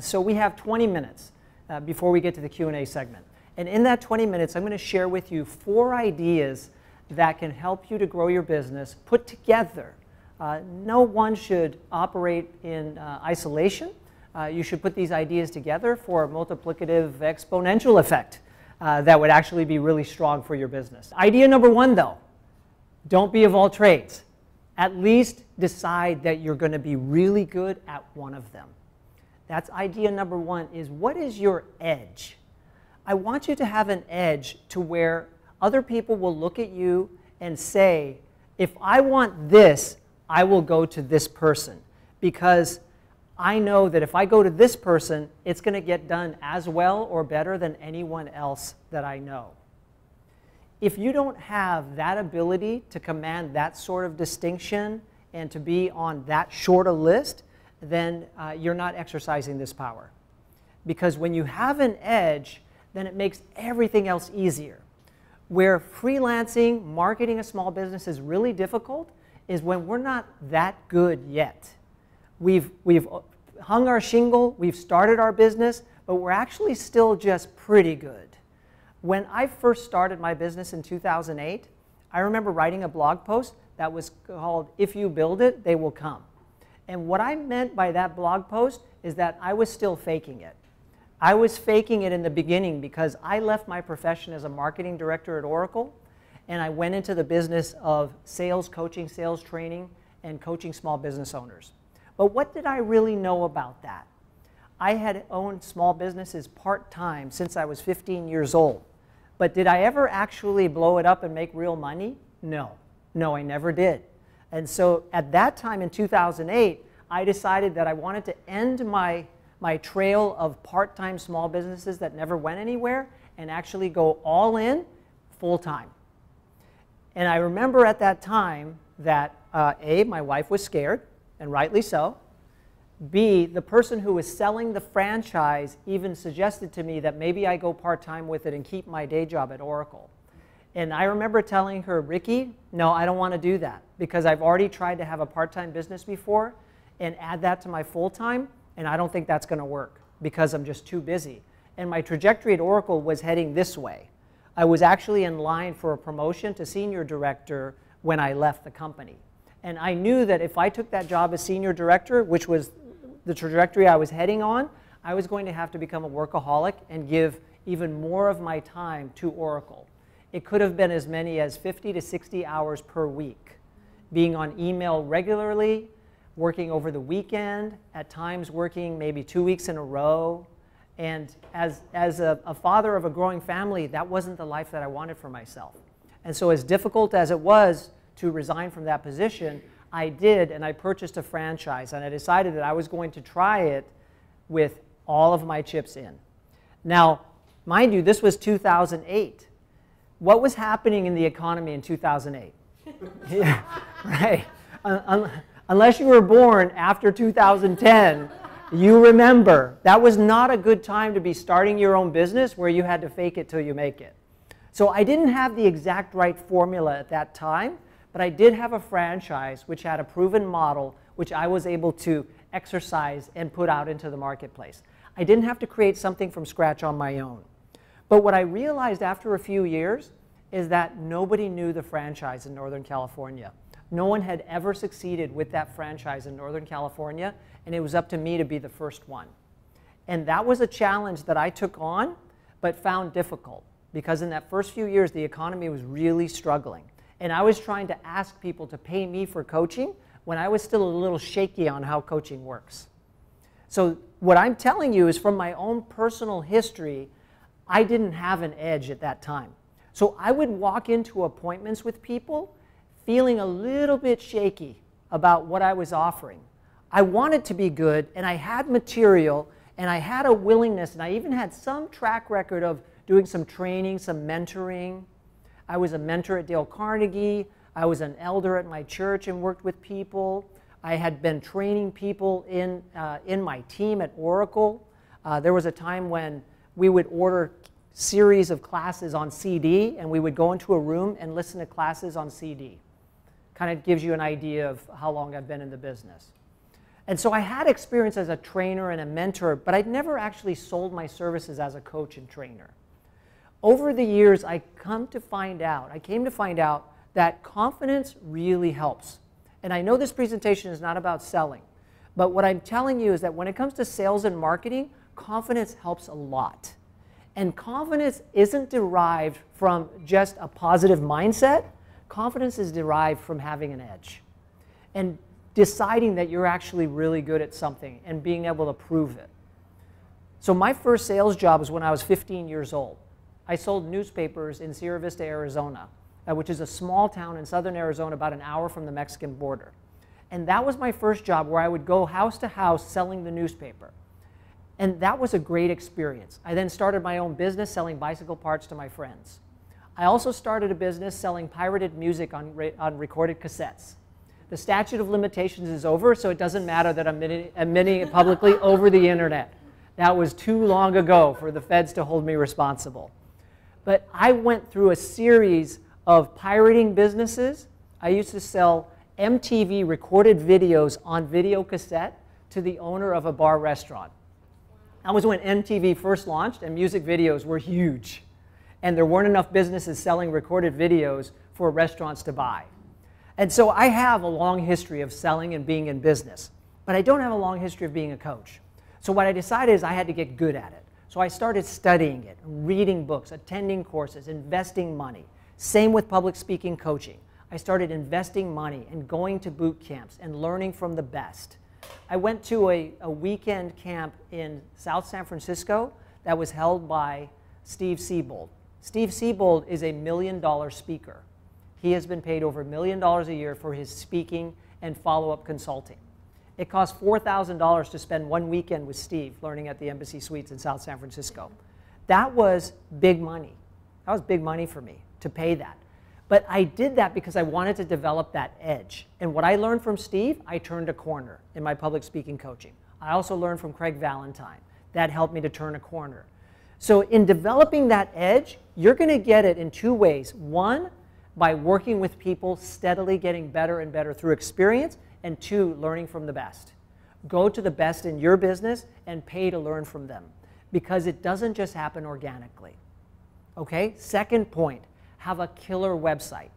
So we have 20 minutes before we get to the Q&A segment. And in that 20 minutes, I'm going to share with you 4 ideas that can help you to grow your business put together. No one should operate in isolation. You should put these ideas together for a multiplicative exponential effect that would actually be really strong for your business. Idea number 1, though, don't be of all trades. At least decide that you're going to be really good at one of them. That's idea number 1, is what is your edge? I want you to have an edge to where other people will look at you and say, if I want this, I will go to this person, because I know that if I go to this person, it's going to get done as well or better than anyone else that I know. If you don't have that ability to command that sort of distinction and to be on that short a list, then you're not exercising this power. Because when you have an edge, then it makes everything else easier. Where freelancing, marketing a small business is really difficult is when we're not that good yet. We've hung our shingle, we've started our business, but we're actually still just pretty good. When I first started my business in 2008, I remember writing a blog post that was called, "If you build it, they will come." And what I meant by that blog post is that I was still faking it. I was faking it in the beginning because I left my profession as a marketing director at Oracle, and I went into the business of sales coaching, sales training, and coaching small business owners. But what did I really know about that? I had owned small businesses part-time since I was 15 years old. But did I ever actually blow it up and make real money? No. No, I never did. And so at that time in 2008, I decided that I wanted to end my trail of part-time small businesses that never went anywhere and actually go all in full-time. And I remember at that time that A, my wife was scared, and rightly so. B, the person who was selling the franchise even suggested to me that maybe I go part-time with it and keep my day job at Oracle. And I remember telling her, "Ricky, no, I don't want to do that, because I've already tried to have a part-time business before and add that to my full-time, and I don't think that's going to work because I'm just too busy." And my trajectory at Oracle was heading this way. I was actually in line for a promotion to senior director when I left the company. And I knew that if I took that job as senior director, which was the trajectory I was heading on, I was going to have to become a workaholic and give even more of my time to Oracle. It could have been as many as 50 to 60 hours per week, being on email regularly, working over the weekend, at times working maybe 2 weeks in a row. And as a father of a growing family, that wasn't the life that I wanted for myself. And so as difficult as it was to resign from that position, I did, and I purchased a franchise, and I decided that I was going to try it with all of my chips in. Now, mind you, this was 2008. What was happening in the economy in 2008? Yeah, right. Unless you were born after 2010, you remember that was not a good time to be starting your own business where you had to fake it till you make it. So I didn't have the exact right formula at that time, but I did have a franchise which had a proven model which I was able to exercise and put out into the marketplace. I didn't have to create something from scratch on my own. But what I realized after a few years is that nobody knew the franchise in Northern California. No one had ever succeeded with that franchise in Northern California, and it was up to me to be the first one. And that was a challenge that I took on, but found difficult, because in that first few years, the economy was really struggling. And I was trying to ask people to pay me for coaching when I was still a little shaky on how coaching works. So what I'm telling you is from my own personal history, I didn't have an edge at that time. So I would walk into appointments with people feeling a little bit shaky about what I was offering. I wanted to be good, and I had material, and I had a willingness, and I even had some track record of doing some training, some mentoring. I was a mentor at Dale Carnegie. I was an elder at my church and worked with people. I had been training people in my team at Oracle. There was a time when we would order series of classes on CD, and we would go into a room and listen to classes on CD. Kind of gives you an idea of how long I've been in the business. And so I had experience as a trainer and a mentor, but I'd never actually sold my services as a coach and trainer. Over the years, I came to find out that confidence really helps. And I know this presentation is not about selling, but what I'm telling you is that when it comes to sales and marketing, confidence helps a lot. And confidence isn't derived from just a positive mindset. Confidence is derived from having an edge and deciding that you're actually really good at something and being able to prove it. So my first sales job was when I was 15 years old. I sold newspapers in Sierra Vista, Arizona, which is a small town in southern Arizona about an hour from the Mexican border. And that was my first job, where I would go house to house selling the newspaper. And that was a great experience. I then started my own business selling bicycle parts to my friends. I also started a business selling pirated music on recorded cassettes. The statute of limitations is over, so it doesn't matter that I'm admitting it publicly over the internet. That was too long ago for the feds to hold me responsible. But I went through a series of pirating businesses. I used to sell MTV recorded videos on video cassette to the owner of a bar restaurant. That was when MTV first launched and music videos were huge. And there weren't enough businesses selling recorded videos for restaurants to buy. And so I have a long history of selling and being in business, but I don't have a long history of being a coach. So what I decided is I had to get good at it. So I started studying it, reading books, attending courses, investing money. Same with public speaking coaching. I started investing money and going to boot camps and learning from the best. I went to a weekend camp in South San Francisco that was held by Steve Siebold. Steve Siebold is a $1 million speaker. He has been paid over $1 million a year for his speaking and follow-up consulting. It cost $4,000 to spend one weekend with Steve learning at the Embassy Suites in South San Francisco. That was big money. That was big money for me to pay that. But I did that because I wanted to develop that edge. And what I learned from Steve, I turned a corner in my public speaking coaching. I also learned from Craig Valentine. That helped me to turn a corner. So in developing that edge, you're going to get it in two ways. One, by working with people, steadily getting better and better through experience. And two, learning from the best. Go to the best in your business and pay to learn from them, because it doesn't just happen organically. Okay? Second point, have a killer website.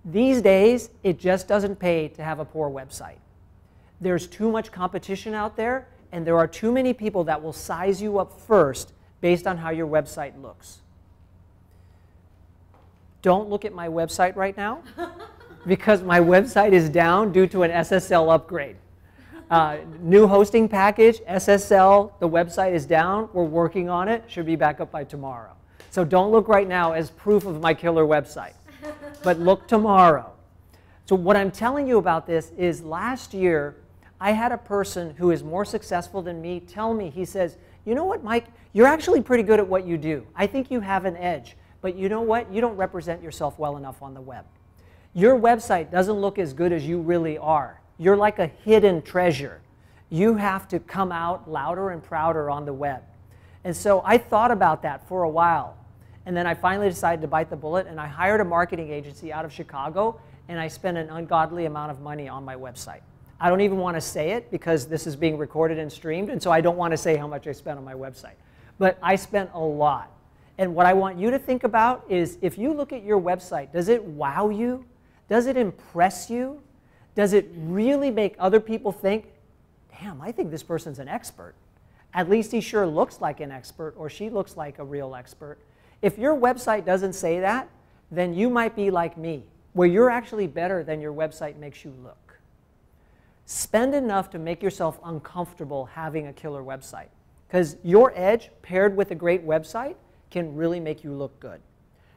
These days, it just doesn't pay to have a poor website. There's too much competition out there, and there are too many people that will size you up first based on how your website looks. Don't look at my website right now, because my website is down due to an SSL upgrade. New hosting package, SSL, the website is down. We're working on it. Should be back up by tomorrow. So don't look right now as proof of my killer website, but look tomorrow. So what I'm telling you about this is last year, I had a person who is more successful than me tell me, he says, you know what, Mike, you're actually pretty good at what you do. I think you have an edge, but you know what? You don't represent yourself well enough on the web. Your website doesn't look as good as you really are. You're like a hidden treasure. You have to come out louder and prouder on the web. And so I thought about that for a while. And then I finally decided to bite the bullet, and I hired a marketing agency out of Chicago, and I spent an ungodly amount of money on my website. I don't even want to say it because this is being recorded and streamed, and so I don't want to say how much I spent on my website. But I spent a lot. And what I want you to think about is, if you look at your website, does it wow you? Does it impress you? Does it really make other people think, damn, I think this person's an expert? At least he sure looks like an expert, or she looks like a real expert. If your website doesn't say that, then you might be like me, where you're actually better than your website makes you look. Spend enough to make yourself uncomfortable having a killer website, because your edge paired with a great website can really make you look good.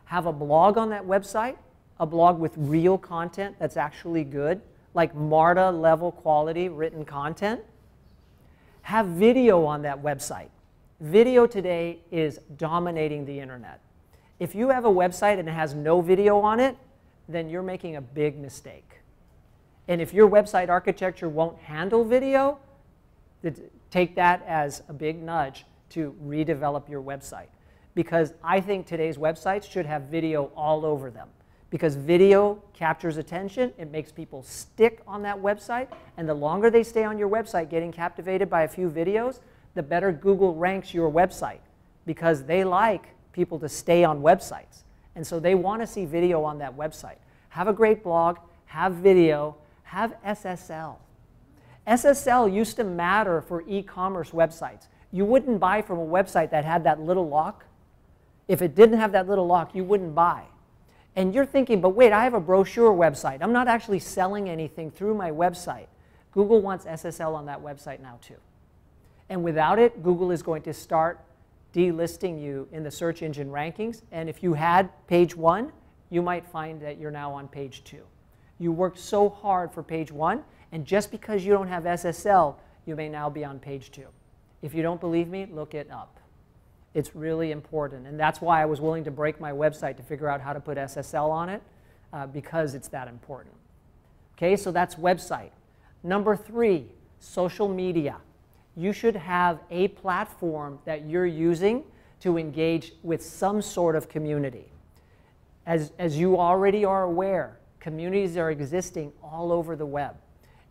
Have a blog on that website, a blog with real content that's actually good, like MARTA level quality written content. Have video on that website. Video today is dominating the internet. If you have a website and it has no video on it, then you're making a big mistake. And if your website architecture won't handle video, take that as a big nudge to redevelop your website. Because I think today's websites should have video all over them. because video captures attention. It makes people stick on that website. And the longer they stay on your website getting captivated by a few videos, the better Google ranks your website, because they like people to stay on websites. And so they want to see video on that website. Have a great blog, have video, have SSL. SSL used to matter for e-commerce websites. You wouldn't buy from a website that had that little lock. If it didn't have that little lock, you wouldn't buy. And you're thinking, but wait, I have a brochure website. I'm not actually selling anything through my website. Google wants SSL on that website now too. And without it, Google is going to start delisting you in the search engine rankings. And if you had page 1, you might find that you're now on page 2. You worked so hard for page 1, and just because you don't have SSL, you may now be on page 2. If you don't believe me, look it up. It's really important, and that's why I was willing to break my website to figure out how to put SSL on it, because it's that important. Okay, so that's website. Number 3, social media. You should have a platform that you're using to engage with some sort of community. As you already are aware, communities are existing all over the web,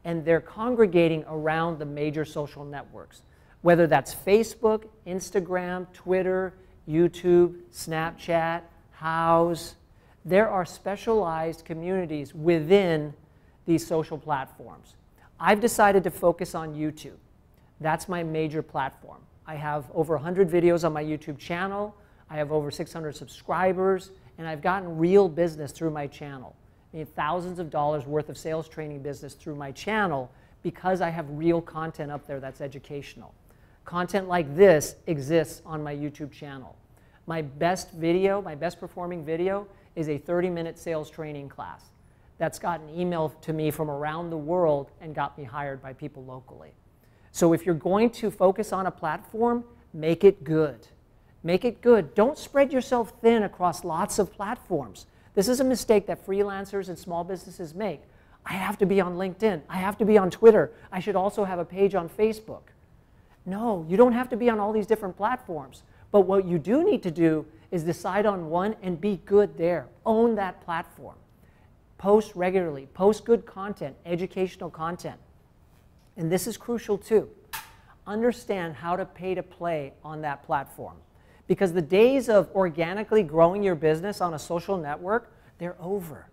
and they're congregating around the major social networks, whether that's Facebook, Instagram, Twitter, YouTube, Snapchat, Houzz. There are specialized communities within these social platforms. I've decided to focus on YouTube. That's my major platform. I have over 100 videos on my YouTube channel. I have over 600 subscribers, and I've gotten real business through my channel. I mean, thousands of dollars worth of sales training business through my channel because I have real content up there that's educational. Content like this exists on my YouTube channel. My best video, my best performing video, is a 30-minute sales training class that's gotten email to me from around the world and got me hired by people locally. So if you're going to focus on a platform, make it good. Make it good. Don't spread yourself thin across lots of platforms. This is a mistake that freelancers and small businesses make. I have to be on LinkedIn. I have to be on Twitter. I should also have a page on Facebook. No, you don't have to be on all these different platforms. But what you do need to do is decide on one and be good there. Own that platform. Post regularly. Post good content, educational content. And this is crucial too. Understand how to pay to play on that platform. Because the days of organically growing your business on a social network, they're over.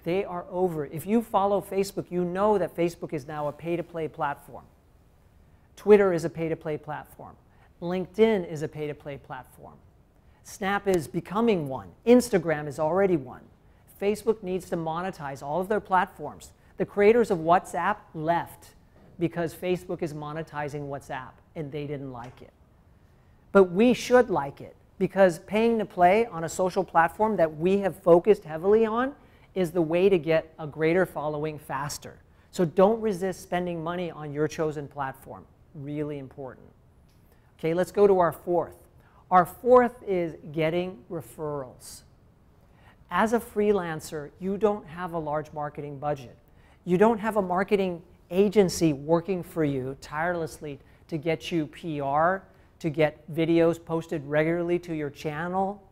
They are over. If you follow Facebook, you know that Facebook is now a pay-to-play platform. Twitter is a pay-to-play platform. LinkedIn is a pay-to-play platform. Snap is becoming one. Instagram is already one. Facebook needs to monetize all of their platforms. The creators of WhatsApp left because Facebook is monetizing WhatsApp, and they didn't like it. But we should like it, because paying to play on a social platform that we have focused heavily on is the way to get a greater following faster. So don't resist spending money on your chosen platform. Really important. Okay, let's go to our 4th. Our 4th is getting referrals. As a freelancer, you don't have a large marketing budget. You don't have a marketing agency working for you tirelessly to get you PR, to get videos posted regularly to your channel,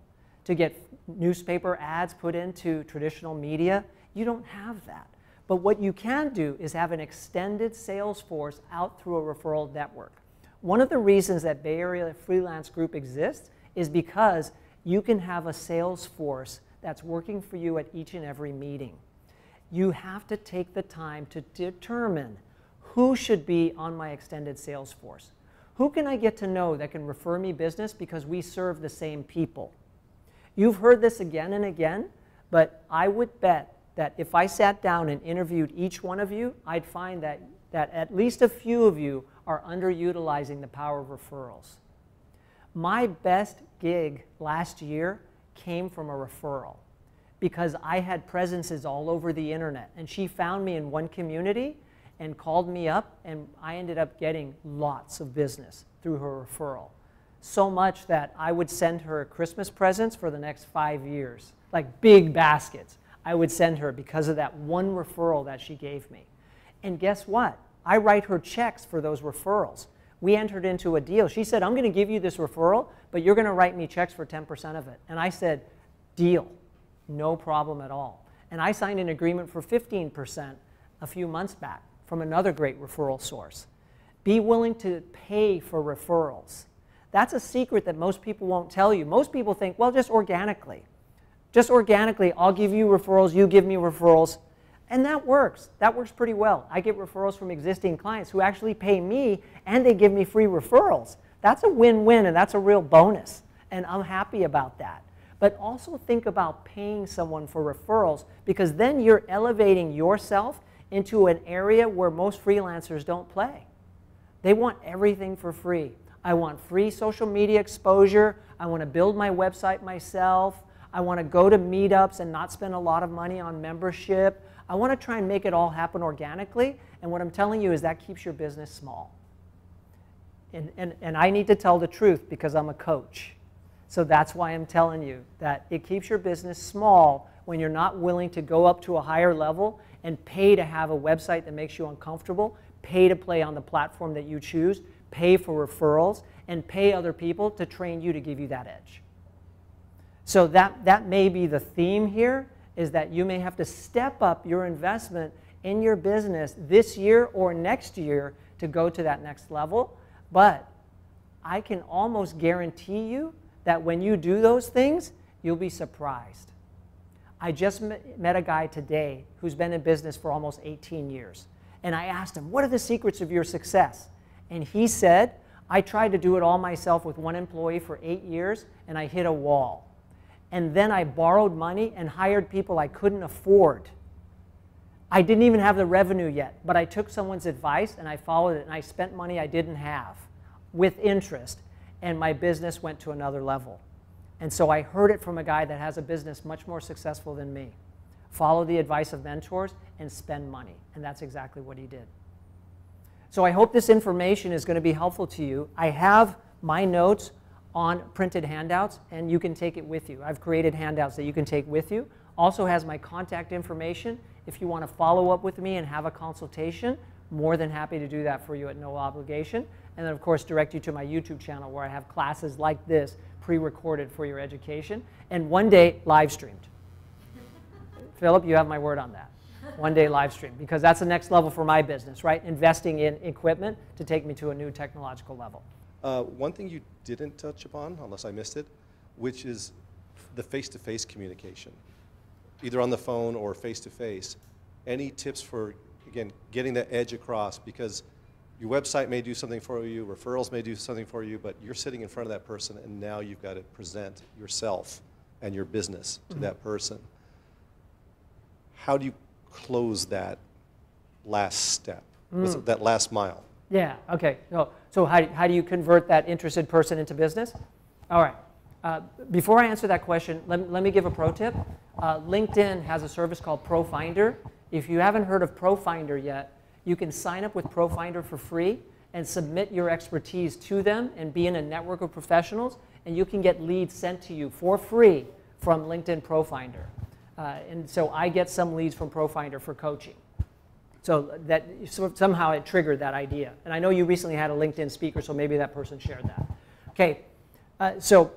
to get newspaper ads put into traditional media. You don't have that. But what you can do is have an extended sales force out through a referral network. One of the reasons that Bay Area Freelance Group exists is because you can have a sales force that's working for you at each and every meeting. You have to take the time to determine who should be on my extended sales force. Who can I get to know that can refer me business because we serve the same people? You've heard this again and again, but I would bet that if I sat down and interviewed each one of you, I'd find that at least a few of you are underutilizing the power of referrals. My best gig last year came from a referral because I had presences all over the internet, and she found me in one community and called me up, and I ended up getting lots of business through her referral. So much that I would send her Christmas presents for the next 5 years, like big baskets. I would send her because of that one referral that she gave me. And guess what? I write her checks for those referrals. We entered into a deal. She said, I'm going to give you this referral, but you're going to write me checks for 10% of it. And I said, deal. No problem at all. And I signed an agreement for 15% a few months back from another great referral source. Be willing to pay for referrals. That's a secret that most people won't tell you. Most people think, well, just organically. Just organically, I'll give you referrals, you give me referrals. And that works. That works pretty well. I get referrals from existing clients who actually pay me and they give me free referrals. That's a win-win and that's a real bonus. And I'm happy about that. But also think about paying someone for referrals, because then you're elevating yourself into an area where most freelancers don't play. They want everything for free. I want free social media exposure. I want to build my website myself. I want to go to meetups and not spend a lot of money on membership. I want to try and make it all happen organically. And what I'm telling you is that keeps your business small. And I need to tell the truth because I'm a coach. So that's why I'm telling you that it keeps your business small when you're not willing to go up to a higher level and pay to have a website that makes you uncomfortable, pay to play on the platform that you choose, pay for referrals, and pay other people to train you to give you that edge. So that may be the theme here, is that you may have to step up your investment in your business this year or next year to go to that next level. But I can almost guarantee you that when you do those things, you'll be surprised. I just met a guy today who's been in business for almost 18 years. And I asked him, what are the secrets of your success? And he said, I tried to do it all myself with one employee for 8 years, and I hit a wall. And then I borrowed money and hired people I couldn't afford. I didn't even have the revenue yet, but I took someone's advice and I followed it, and I spent money I didn't have with interest, and my business went to another level. And so I heard it from a guy that has a business much more successful than me. Follow the advice of mentors and spend money, and that's exactly what he did. So I hope this information is going to be helpful to you. I have my notes on printed handouts, and you can take it with you. I've created handouts that you can take with you. Also has my contact information. If you want to follow up with me and have a consultation, more than happy to do that for you at no obligation. And then, of course, direct you to my YouTube channel where I have classes like this pre-recorded for your education, and one day live streamed. Philip, you have my word on that. One day live stream, because that's the next level for my business, right? Investing in equipment to take me to a new technological level. One thing you didn't touch upon, unless I missed it, which is the face-to-face communication, either on the phone or face-to-face. Any tips for, again, getting that edge across? Because your website may do something for you, referrals may do something for you, but you're sitting in front of that person, and now you've got to present yourself and your business to that person. How do you close that last step, that last mile? Yeah, okay. So how do you convert that interested person into business? All right. Before I answer that question, let me give a pro tip. LinkedIn has a service called ProFinder. If you haven't heard of ProFinder yet, you can sign up with ProFinder for free and submit your expertise to them and be in a network of professionals, and you can get leads sent to you for free from LinkedIn ProFinder. And so I get some leads from ProFinder for coaching. So that somehow it triggered that idea. And I know you recently had a LinkedIn speaker, so maybe that person shared that. Okay, so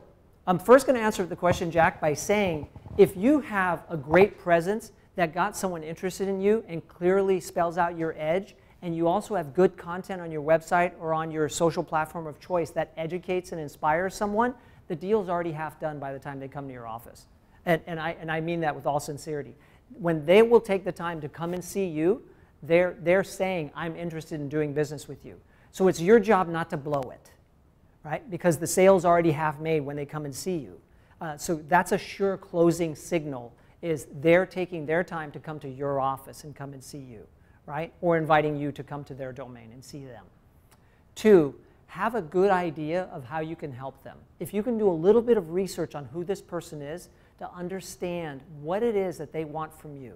I'm first going to answer the question, Jack, by saying if you have a great presence that got someone interested in you and clearly spells out your edge, and you also have good content on your website or on your social platform of choice that educates and inspires someone, the deal's already half done by the time they come to your office. And I mean that with all sincerity. When they will take the time to come and see you, they're saying, I'm interested in doing business with you. So it's your job not to blow it, right? Because the sale's already half made when they come and see you. So that's a sure closing signal, is they're taking their time to come to your office and come and see you, right? Or inviting you to come to their domain and see them. 2, have a good idea of how you can help them. If you can do a little bit of research on who this person is to understand what it is that they want from you.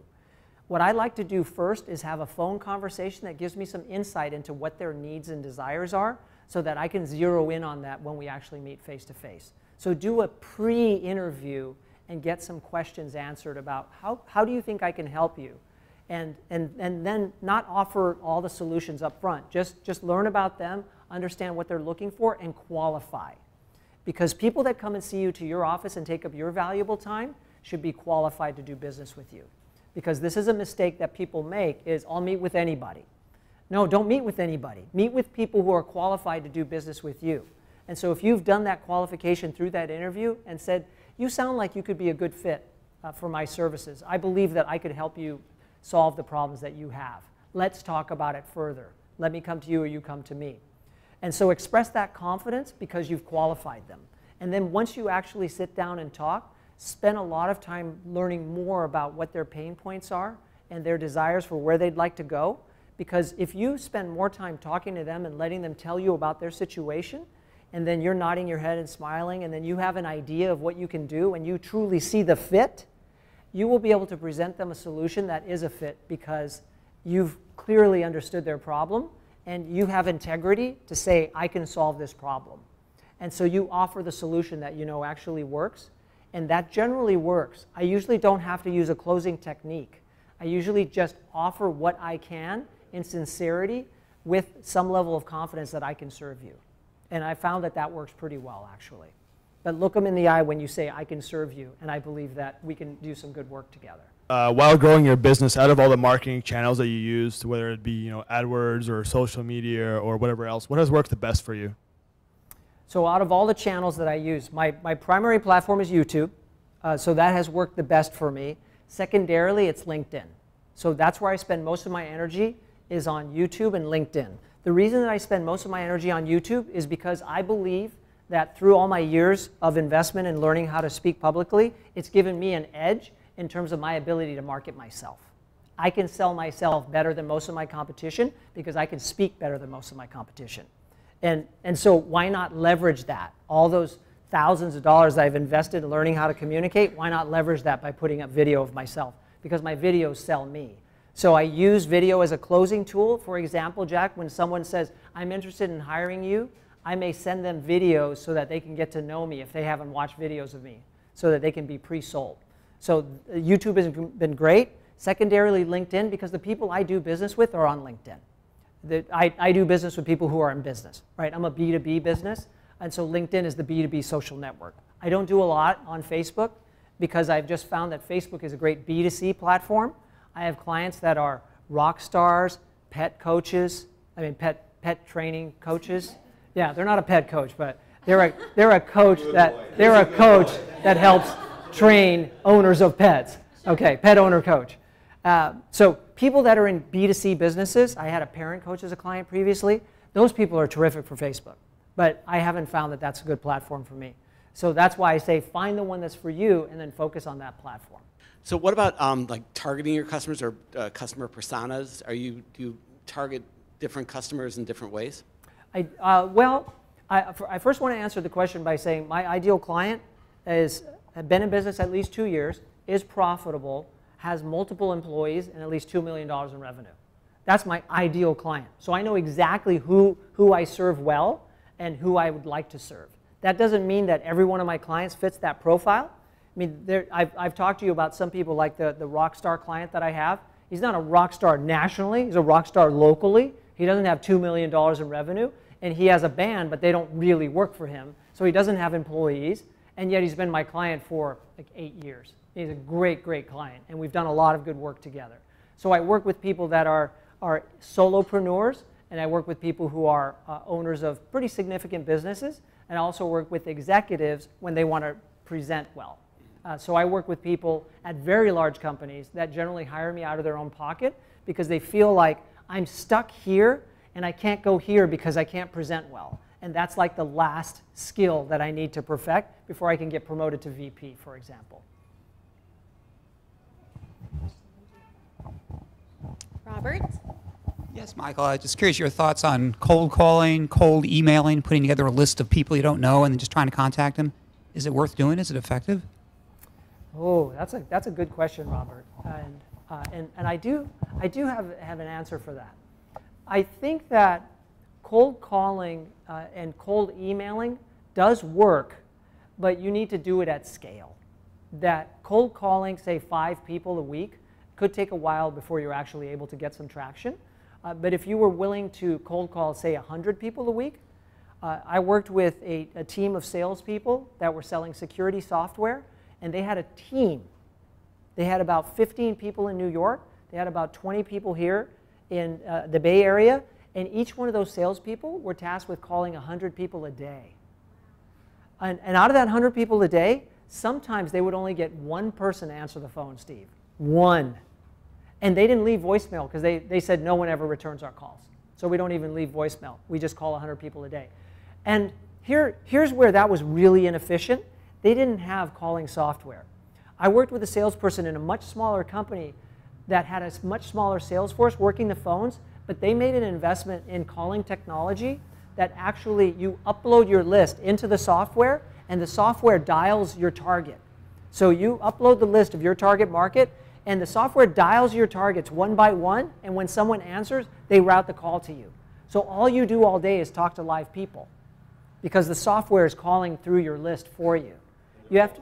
What I like to do first is have a phone conversation that gives me some insight into what their needs and desires are, so that I can zero in on that when we actually meet face to face. So do a pre-interview and get some questions answered about how do you think I can help you? And then not offer all the solutions up front. Just learn about them, understand what they're looking for, and qualify. Because people that come and see you to your office and take up your valuable time, should be qualified to do business with you. Because this is a mistake that people make, is I'll meet with anybody. No, don't meet with anybody. Meet with people who are qualified to do business with you. And so if you've done that qualification through that interview and said, you sound like you could be a good fit for my services. I believe that I could help you solve the problems that you have. Let's talk about it further. Let me come to you or you come to me. And so express that confidence because you've qualified them. And then once you actually sit down and talk, spend a lot of time learning more about what their pain points are and their desires for where they'd like to go. Because if you spend more time talking to them and letting them tell you about their situation, and then you're nodding your head and smiling, and then you have an idea of what you can do, and you truly see the fit, you will be able to present them a solution that is a fit because you've clearly understood their problem, and you have integrity to say, I can solve this problem. And so you offer the solution that you know actually works, and that generally works. I usually don't have to use a closing technique. I usually just offer what I can in sincerity with some level of confidence that I can serve you. And I found that that works pretty well, actually. But look them in the eye when you say, I can serve you, and I believe that we can do some good work together. While growing your business, out of all the marketing channels that you used, whether it be AdWords or social media or whatever else, what has worked the best for you? So out of all the channels that I use, my primary platform is YouTube. So that has worked the best for me. Secondarily, it's LinkedIn. So that's where I spend most of my energy, is on YouTube and LinkedIn. The reason that I spend most of my energy on YouTube is because I believe that through all my years of investment in learning how to speak publicly, it's given me an edge in terms of my ability to market myself. I can sell myself better than most of my competition because I can speak better than most of my competition. And so why not leverage that? All those thousands of dollars that I've invested in learning how to communicate, why not leverage that by putting up video of myself? Because my videos sell me. So I use video as a closing tool. For example, Jack, when someone says, I'm interested in hiring you, I may send them videos so that they can get to know me if they haven't watched videos of me, so that they can be pre-sold. So YouTube has been great. Secondarily, LinkedIn, because the people I do business with are on LinkedIn. I do business with people who are in business, right? I'm a B2B business, and so LinkedIn is the B2B social network. I don't do a lot on Facebook because I've just found that Facebook is a great B2C platform. I have clients that are rock stars, pet coaches, pet training coaches. Yeah, they're not a pet coach, but they're a coach that helps train owners of pets. Okay, pet owner coach. So people that are in B2C businesses, I had a parent coach as a client previously. Those people are terrific for Facebook, but I haven't found that that's a good platform for me. So that's why I say find the one that's for you and then focus on that platform. So what about like targeting your customers or customer personas? Do you target different customers in different ways? I first want to answer the question by saying my ideal client has been in business at least 2 years, is profitable, has multiple employees, and at least $2 million in revenue. That's my ideal client. So I know exactly who I serve well and who I would like to serve. That doesn't mean that every one of my clients fits that profile. I mean, I've talked to you about some people like the rock star client that I have. He's not a rock star nationally. He's a rock star locally. He doesn't have $2 million in revenue. And he has a band, but they don't really work for him. So he doesn't have employees. And yet he's been my client for like 8 years. He's a great, great client. And we've done a lot of good work together. So I work with people that are solopreneurs. And I work with people who are owners of pretty significant businesses. And I also work with executives when they want to present well. So I work with people at very large companies that generally hire me out of their own pocket because they feel like I'm stuck here and I can't go here because I can't present well. And that's like the last skill that I need to perfect before I can get promoted to VP, for example. Robert? Yes, Michael, I'm just curious your thoughts on cold calling, cold emailing, putting together a list of people you don't know and then just trying to contact them. Is it worth doing? Is it effective? Oh, that's a good question, Robert. And I do have an answer for that. I think that cold calling and cold emailing does work, but you need to do it at scale. That cold calling, say 5 people a week, could take a while before you're actually able to get some traction. But if you were willing to cold call, say 100 people a week, I worked with a team of salespeople that were selling security software, and they had a team. They had about 15 people in New York. They had about 20 people here in the Bay Area, and each one of those salespeople were tasked with calling 100 people a day. And out of that 100 people a day, sometimes they would only get one person to answer the phone, Steve. One. And they didn't leave voicemail because they said no one ever returns our calls. So we don't even leave voicemail. We just call 100 people a day. And here's where that was really inefficient. They didn't have calling software. I worked with a salesperson in a much smaller company that had a much smaller sales force working the phones, but they made an investment in calling technology that actually you upload your list into the software, and the software dials your target. So you upload the list of your target market, and the software dials your targets one by one, and when someone answers, they route the call to you. So all you do all day is talk to live people, because the software is calling through your list for you. You have to.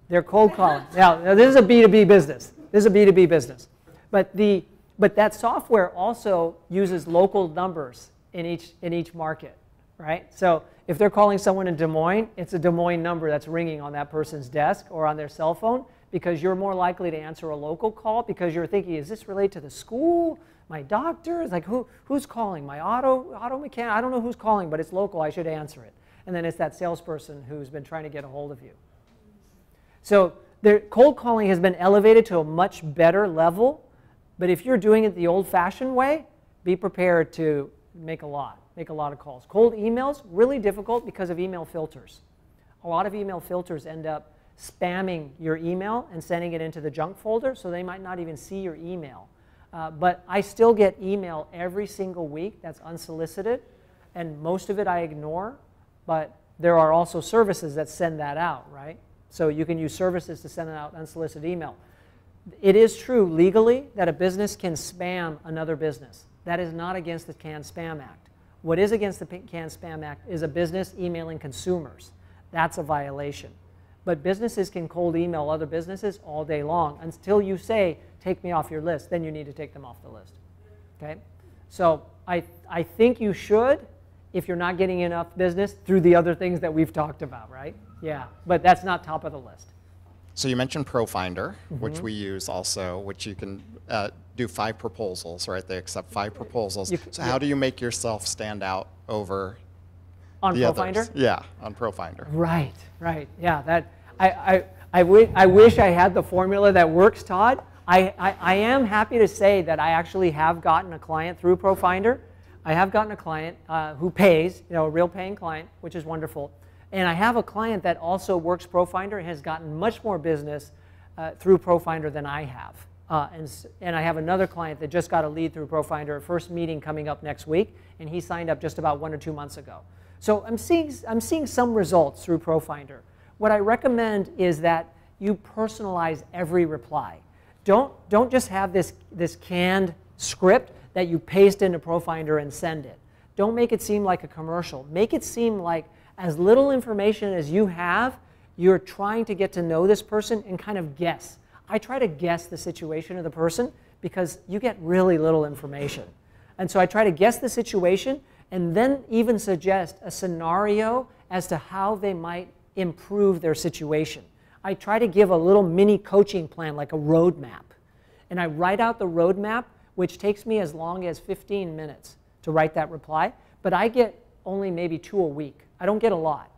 They're cold calling. Now this is a B2B business. This is a B2B business. But that software also uses local numbers in each market, right? So if they're calling someone in Des Moines, it's a Des Moines number that's ringing on that person's desk or on their cell phone, because you're more likely to answer a local call because you're thinking, is this related to the school, my doctor? It's like, who's calling? My auto mechanic? I don't know who's calling, but it's local. I should answer it. And then it's that salesperson who's been trying to get a hold of you. So cold calling has been elevated to a much better level, but if you're doing it the old-fashioned way, be prepared to make a lot of calls. Cold emails, really difficult because of email filters. A lot of email filters end up spamming your email and sending it into the junk folder, so they might not even see your email. But I still get email every single week that's unsolicited, and most of it I ignore, but there are also services that send that out, right? So you can use services to send out unsolicited email. It is true legally that a business can spam another business. That is not against the Can-Spam Act. What is against the Can-Spam Act is a business emailing consumers. That's a violation. But businesses can cold email other businesses all day long until you say, take me off your list. Then you need to take them off the list. Okay? So I think you should if you're not getting enough business through the other things that we've talked about, right? Yeah, but that's not top of the list. So you mentioned ProFinder, which we use also, which you can do 5 proposals, right? They accept 5 proposals. So how do you make yourself stand out over on the ProFinder? others? Yeah, on ProFinder. Right, right. Yeah, that I wish I had the formula that works, Todd. I am happy to say that I actually have gotten a client through ProFinder. I have gotten a client who pays, a real paying client, which is wonderful. And I have a client that also works ProFinder and has gotten much more business through ProFinder than I have. And I have another client that just got a lead through ProFinder, first meeting coming up next week, and he signed up just about 1 or 2 months ago. So I'm seeing some results through ProFinder. What I recommend is that you personalize every reply. Don't just have this canned script that you paste into ProFinder and send it. Don't make it seem like a commercial. Make it seem like as little information as you have, you're trying to get to know this person and kind of guess. I try to guess the situation of the person because you get really little information. And so I try to guess the situation and then even suggest a scenario as to how they might improve their situation. I try to give a little mini coaching plan, like a roadmap. And I write out the roadmap, which takes me as long as 15 minutes to write that reply. But I get only maybe 2 a week. I don't get a lot.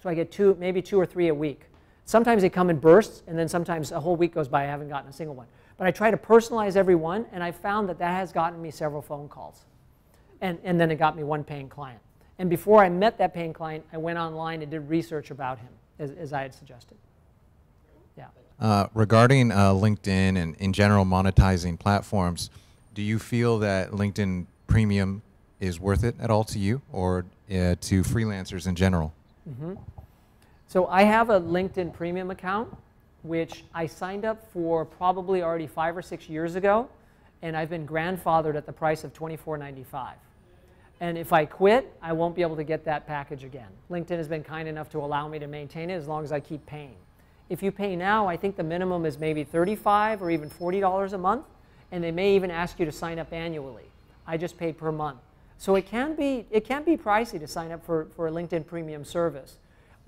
So I get maybe 2 or 3 a week. Sometimes they come in bursts, and then sometimes a whole week goes by I haven't gotten a single one. But I try to personalize every one, and I found that has gotten me several phone calls. And then it got me 1 paying client. And before I met that paying client, I went online and did research about him, as I had suggested. Yeah. Regarding LinkedIn and in general monetizing platforms, do you feel that LinkedIn Premium is worth it at all to you or to freelancers in general? So I have a LinkedIn Premium account, which I signed up for probably already 5 or 6 years ago, and I've been grandfathered at the price of $24.95. And if I quit, I won't be able to get that package again. LinkedIn has been kind enough to allow me to maintain it as long as I keep paying. If you pay now, I think the minimum is maybe $35 or even $40 a month, and they may even ask you to sign up annually. I just pay per month. So it can be pricey to sign up for a LinkedIn Premium service.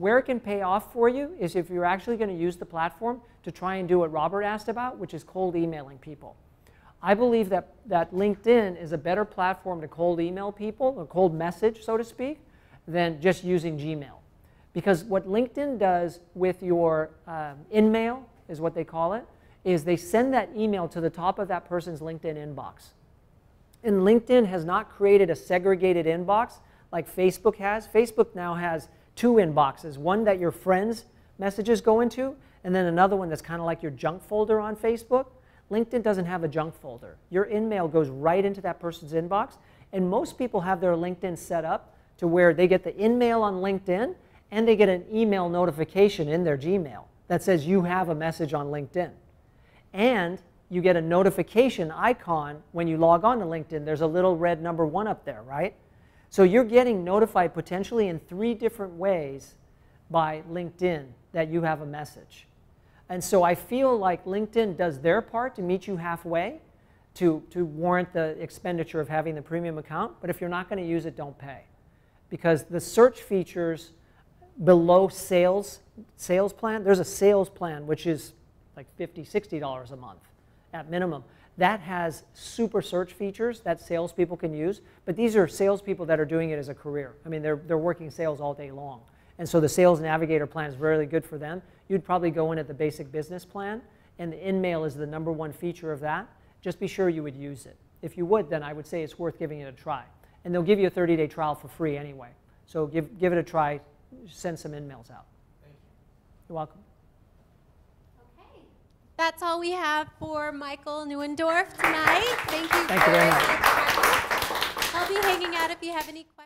Where it can pay off for you is if you're actually going to use the platform to try and do what Robert asked about, which is cold emailing people. I believe that LinkedIn is a better platform to cold email people, or cold message, so to speak, than just using Gmail. Because what LinkedIn does with your in-mail, is what they call it, is they send that email to the top of that person's LinkedIn inbox. And LinkedIn has not created a segregated inbox like Facebook has. Facebook now has two inboxes, one that your friends' messages go into, and then another one that's kind of like your junk folder on Facebook. LinkedIn doesn't have a junk folder. Your in-mail goes right into that person's inbox, and most people have their LinkedIn set up to where they get the in-mail on LinkedIn, and they get an email notification in their Gmail that says you have a message on LinkedIn. And you get a notification icon when you log on to LinkedIn. There's a little red number 1 up there, right? So you're getting notified potentially in 3 different ways by LinkedIn that you have a message. And so I feel like LinkedIn does their part to meet you halfway to warrant the expenditure of having the premium account. But if you're not going to use it, don't pay. Because the search features below sales plan, there's a sales plan which is like $50, $60 a month at minimum. That has super search features that salespeople can use, but these are salespeople that are doing it as a career. I mean, they're working sales all day long. And so the Sales Navigator plan is really good for them. You'd probably go in at the basic business plan, and the in-mail is the #1 feature of that. Just be sure you would use it. If you would, then I would say it's worth giving it a try. And they'll give you a 30-day trial for free anyway. So give it a try. Send some in-mails out. Thank you. You're welcome. That's all we have for Michael Neuendorff tonight. Thank you. Thank you very much. I'll be hanging out if you have any questions.